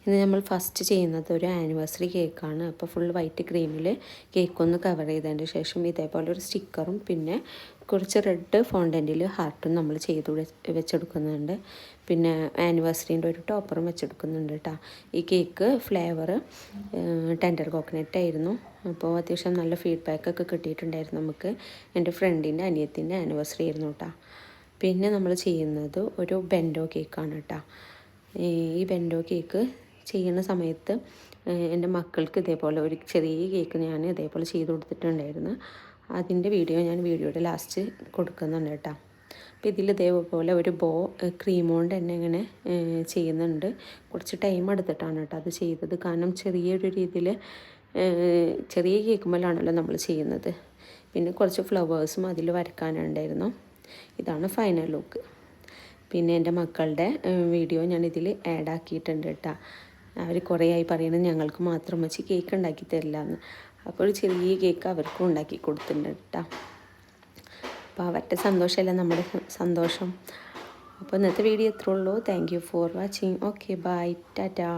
ഇന്ന് നമ്മൾ ഫസ്റ്റ് ചെയ്യുന്നത് ഒരു ആനിവേഴ്സറി കേക്കാണ്. അപ്പോൾ ഫുൾ വൈറ്റ് ക്രീമിൽ കേക്കൊന്ന് കവർ ചെയ്തതിൻ്റെ ശേഷം ഇതേപോലെ ഒരു സ്റ്റിക്കറും പിന്നെ കുറച്ച് റെഡ് ഫോണ്ടൻറ്റിൽ ഹാർട്ടും നമ്മൾ ചെയ്ത് വെച്ചെടുക്കുന്നുണ്ട്. പിന്നെ ആനിവേഴ്സറീൻ്റെ ഒരു ടോപ്പറും വെച്ചെടുക്കുന്നുണ്ട് കേട്ടോ. ഈ കേക്ക് ഫ്ലേവർ ടെൻഡർ കോക്കനട്ട് ആയിരുന്നു. അപ്പോൾ അത്യാവശ്യം നല്ല ഫീഡ്ബാക്കൊക്കെ കിട്ടിയിട്ടുണ്ടായിരുന്നു നമുക്ക്. എൻ്റെ ഫ്രണ്ടിൻ്റെ അനിയത്തിൻ്റെ ആനിവേഴ്സറി ആയിരുന്നു കേട്ടോ. പിന്നെ നമ്മൾ ചെയ്യുന്നത് ഒരു ബെൻഡോ കേക്കാണ് കേട്ടോ. ഈ ബെൻഡോ കേക്ക് ചെയ്യുന്ന സമയത്ത് എൻ്റെ മക്കൾക്ക് ഇതേപോലെ ഒരു ചെറിയ കേക്ക് ഞാൻ ഇതേപോലെ ചെയ്ത് കൊടുത്തിട്ടുണ്ടായിരുന്നു. അതിൻ്റെ വീഡിയോ ഞാൻ വീഡിയോയുടെ ലാസ്റ്റ് കൊടുക്കുന്നുണ്ട് കേട്ടോ. അപ്പോൾ ഇതിൽ ഇതേപോലെ ഒരു ക്രീം കൊണ്ട് തന്നെ ഇങ്ങനെ ചെയ്യുന്നുണ്ട്. കുറച്ച് ടൈം എടുത്തിട്ടാണ് കേട്ടോ അത് ചെയ്തത്. കാരണം ചെറിയൊരു രീതിയിൽ ചെറിയ കേക്കുമ്പോഴാണല്ലോ നമ്മൾ ചെയ്യുന്നത്. പിന്നെ കുറച്ച് ഫ്ലവേഴ്സും അതിൽ വരയ്ക്കാനുണ്ടായിരുന്നു. ഇതാണ് ഫൈനൽ ലുക്ക്. പിന്നെ എൻ്റെ മക്കളുടെ വീഡിയോ ഞാൻ ഇതിൽ ആഡ് ആക്കിയിട്ടുണ്ട് കേട്ടോ. അവർ കുറേ ആയി പറയുന്നത് ഞങ്ങൾക്ക് മാത്രം വെച്ച് കേക്ക് ഉണ്ടാക്കി തരില്ല എന്ന്. അപ്പോൾ ഒരു ചെറിയ കേക്ക് അവർക്കും ഉണ്ടാക്കി കൊടുത്തിട്ടുണ്ട് കേട്ടോ. അപ്പോൾ അവരുടെ സന്തോഷമല്ല നമ്മുടെ സന്തോഷം. അപ്പോൾ ഇന്നത്തെ വീഡിയോ ഇത്രേ ഉള്ളൂ. Thank you for watching. Okay bye, Tata.